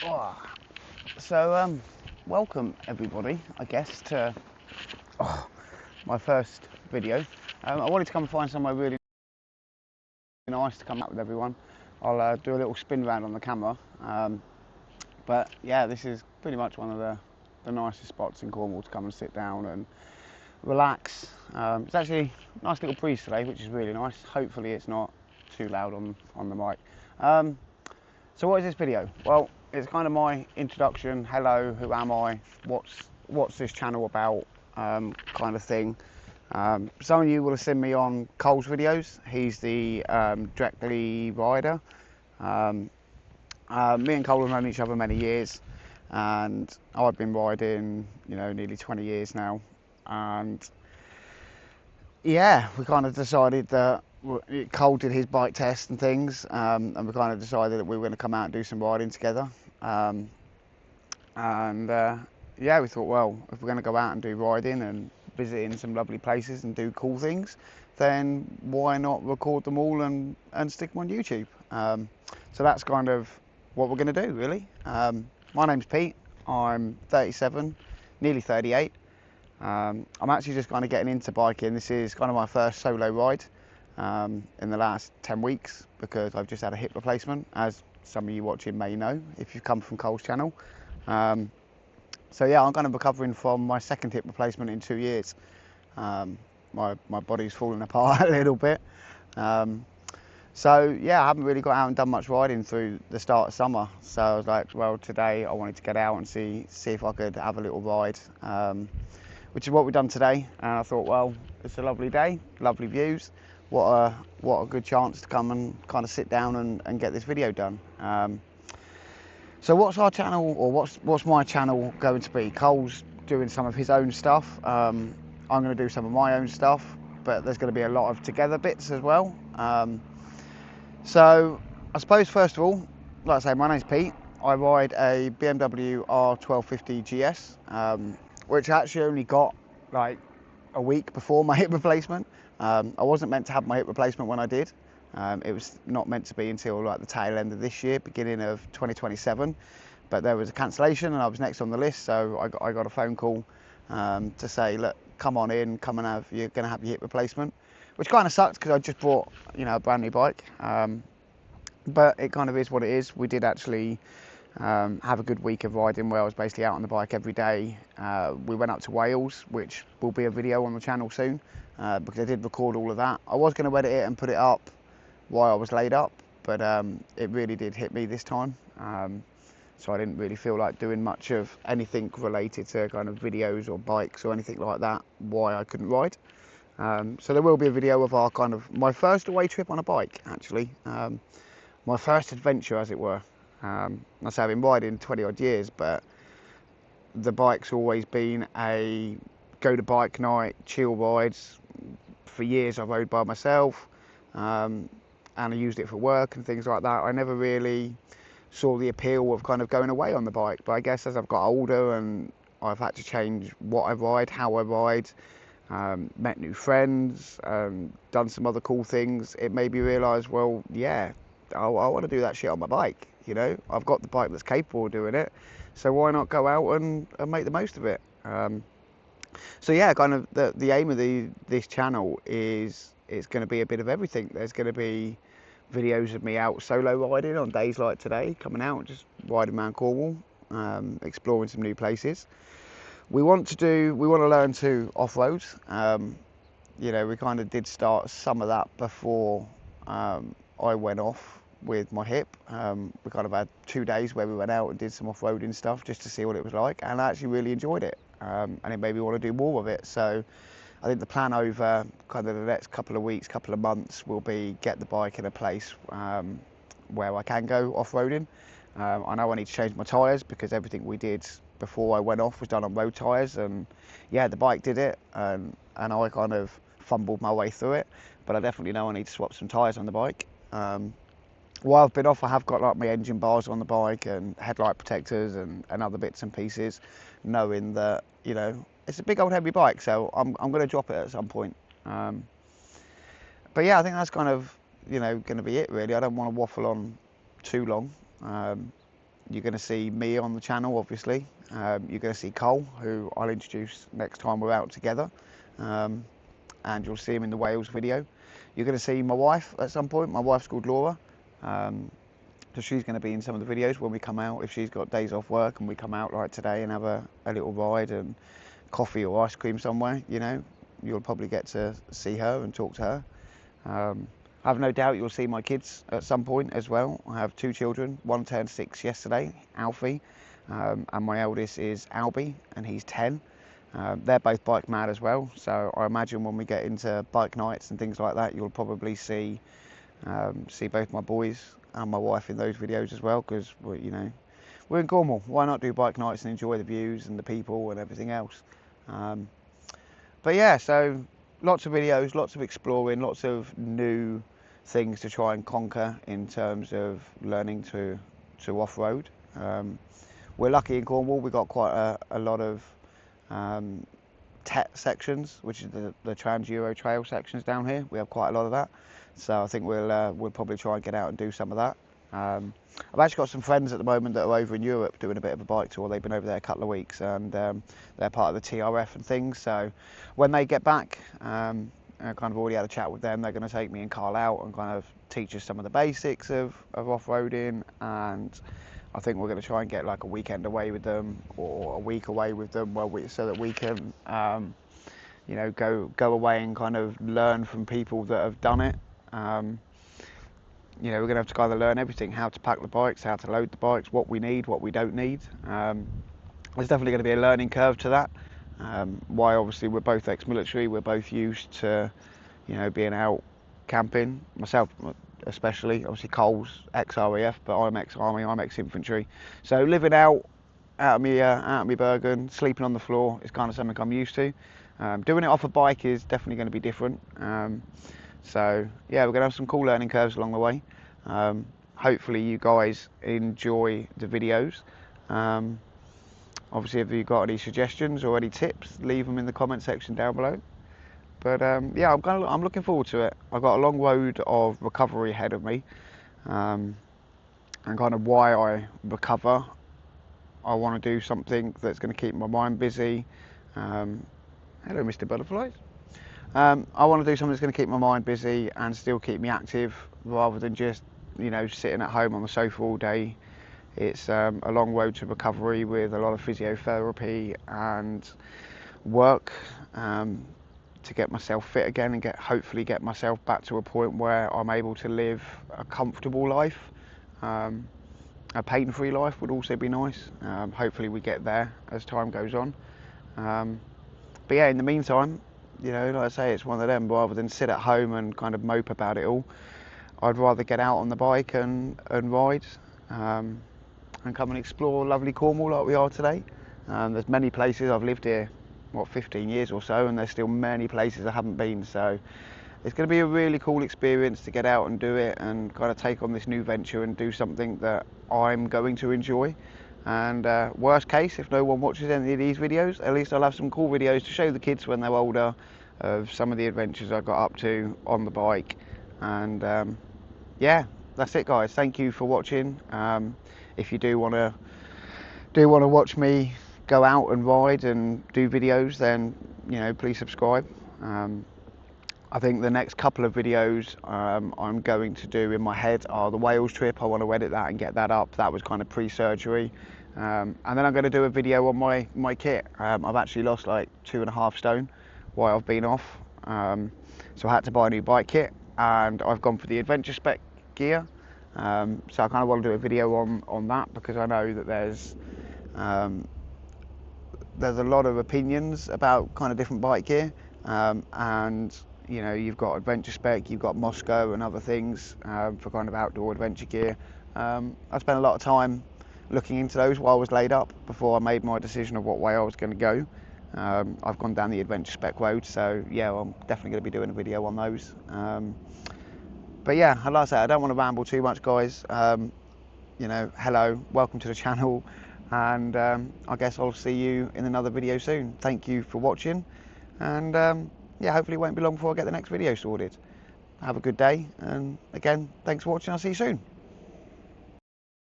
Oh, so, welcome everybody, I guess, to my first video. I wanted to come and find somewhere really nice to come out with everyone. I'll do a little spin round on the camera. But yeah, this is pretty much one of the nicest spots in Cornwall to come and sit down and relax. It's actually a nice little breeze today, which is really nice. Hopefully it's not too loud on the mic. So what is this video? Well, it's kind of my introduction. Hello, who am I? What's this channel about? Kind of thing. Some of you will have seen me on Cole's videos. He's the Directly rider. Me and Cole have known each other many years, and I've been riding, nearly 20 years now. And yeah, we kind of decided that Cole did his bike test and things, and we kind of decided that we were going to come out and do some riding together. Yeah, we thought, well, if we're going to go out and do riding and visiting some lovely places and do cool things, then why not record them all and stick them on YouTube? So that's kind of what we're going to do, really. My name's Pete. I'm 37, nearly 38. I'm actually just kind of getting into biking. This is kind of my first solo ride in the last 10 weeks because I've just had a hip replacement, as some of you watching may know if you've come from Cole's channel. So yeah, I'm kind of recovering from my second hip replacement in 2 years. My body's falling apart a little bit. So yeah, I haven't really got out and done much riding through the start of summer. So I was like, well, today I wanted to get out and see if I could have a little ride, which is what we've done today. And I thought, well, it's a lovely day, lovely views. What a good chance to come and kind of sit down and get this video done. So what's our channel, or what's my channel going to be? Cole's doing some of his own stuff. I'm going to do some of my own stuff, but there's going to be a lot of together bits as well. So I suppose first of all, like I say, my name's Pete. I ride a BMW R1250 GS, which I actually only got like a week before my hip replacement. I wasn't meant to have my hip replacement when I did. It was not meant to be until like the tail end of this year, beginning of 2027. But there was a cancellation and I was next on the list, so I got a phone call to say, look, come on in, you're going to have your hip replacement, which kind of sucked because I just bought, a brand new bike. But it kind of is what it is. We did actually have a good week of riding where I was basically out on the bike every day. We went up to Wales, which will be a video on the channel soon, because I did record all of that. I was going to edit it and put it up while I was laid up, but it really did hit me this time. So I didn't really feel like doing much of anything related to kind of videos or bikes or anything like that, why I couldn't ride. So there will be a video of my first away trip on a bike, actually. My first adventure, as it were. I say I've been riding 20 odd years, but the bike's always been a go to bike night, chill rides. For years I rode by myself, and I used it for work and things like that. I never really saw the appeal of kind of going away on the bike, but I guess as I've got older and I've had to change what I ride, how I ride, met new friends, done some other cool things, it made me realise, well, yeah, I want to do that shit on my bike. I've got the bike that's capable of doing it, so why not go out and make the most of it? So yeah, kind of the aim of this channel is it's going to be a bit of everything. There's going to be videos of me out solo riding on days like today, coming out and just riding around Cornwall, exploring some new places. We want to learn to off-road. We kind of did start some of that before I went off with my hip. We kind of had 2 days where we went out and did some off-roading stuff just to see what it was like, and I actually really enjoyed it, and it made me want to do more of it. So I think the plan over kind of the next couple of weeks, couple of months will be get the bike in a place where I can go off-roading. I know I need to change my tyres because everything we did before I went off was done on road tyres, and yeah, the bike did it, and I kind of fumbled my way through it, but I definitely know I need to swap some tyres on the bike. While I've been off, I have got like my engine bars on the bike and headlight protectors and other bits and pieces, knowing that, it's a big old heavy bike, so I'm going to drop it at some point. But yeah, I think that's kind of, going to be it really. I don't want to waffle on too long. You're going to see me on the channel, obviously. You're going to see Cole, who I'll introduce next time we're out together, and you'll see him in the Wales video. You're going to see my wife at some point. My wife's called Laura, so she's going to be in some of the videos when we come out. If she's got days off work and we come out like today and have a little ride and coffee or ice cream somewhere, you know, you'll probably get to see her and talk to her. I have no doubt you'll see my kids at some point as well. I have 2 children. One turned 6 yesterday, Alfie, and my eldest is Albie, and he's 10. They're both bike mad as well, so I imagine when we get into bike nights and things like that, you'll probably see both my boys and my wife in those videos as well, because we're in Cornwall. Why not do bike nights and enjoy the views and the people and everything else? But yeah, so lots of videos, lots of exploring, lots of new things to try and conquer in terms of learning to off-road. We're lucky in Cornwall, we've got quite a lot of TET sections, which is the Trans Euro Trail sections down here. We have quite a lot of that, so I think we'll probably try and get out and do some of that. I've actually got some friends at the moment that are over in Europe doing a bit of a bike tour. They've been over there a couple of weeks, and they're part of the TRF and things, so when they get back, I kind of already had a chat with them. They're going to take me and Carl out and kind of teach us some of the basics of off-roading, and I think we're going to try and get like a weekend away with them or a week away with them, so that we can go away and kind of learn from people that have done it. We're going to have to kind of learn everything: how to pack the bikes, how to load the bikes, what we need, what we don't need. There's definitely going to be a learning curve to that. Why obviously we're both ex-military, we're both used to being out camping. Myself especially, obviously Cole's ex-RAF, but I'm ex-army, I'm ex-infantry, so living out of me Bergen, sleeping on the floor is kind of something I'm used to. Doing it off a bike is definitely going to be different. So yeah, we're going to have some cool learning curves along the way. Hopefully you guys enjoy the videos. Obviously, if you've got any suggestions or any tips, leave them in the comment section down below. But yeah, I'm looking forward to it. I've got a long road of recovery ahead of me, and kind of why I recover. I want to do something that's going to keep my mind busy. Hello, Mr. Butterflies. I want to do something that's going to keep my mind busy and still keep me active, rather than just sitting at home on the sofa all day. It's a long road to recovery with a lot of physiotherapy and work to get myself fit again and hopefully get myself back to a point where I'm able to live a comfortable life. A pain-free life would also be nice. Hopefully we get there as time goes on. But yeah, in the meantime, like I say, it's one of them, rather than sit at home and kind of mope about it all, I'd rather get out on the bike and ride. And come and explore lovely Cornwall like we are today. There's many places. I've lived here, 15 years or so, and there's still many places I haven't been, so it's going to be a really cool experience to get out and do it and kind of take on this new venture and do something that I'm going to enjoy. And worst case, if no one watches any of these videos, at least I'll have some cool videos to show the kids when they're older of some of the adventures I got up to on the bike. And yeah, that's it guys, thank you for watching. If you do want to watch me go out and ride and do videos, then please subscribe. I think the next couple of videos I'm going to do in my head are the Wales trip. I want to edit that and get that up. That was kind of pre-surgery. And then I'm going to do a video on my kit. I've actually lost like 2.5 stone while I've been off. So I had to buy a new bike kit, and I've gone for the Adventure Spec gear. So I kind of want to do a video on that, because I know that there's a lot of opinions about kind of different bike gear, and you've got Adventure Spec, you've got Moscow and other things for kind of outdoor adventure gear. I spent a lot of time looking into those while I was laid up before I made my decision of what way I was going to go. I've gone down the Adventure Spec road, so yeah, I'm definitely going to be doing a video on those. But yeah, like I say, I don't want to ramble too much, guys. Hello, welcome to the channel, and I guess I'll see you in another video soon. Thank you for watching, and yeah, hopefully it won't be long before I get the next video sorted. Have a good day, and again, thanks for watching. I'll see you soon.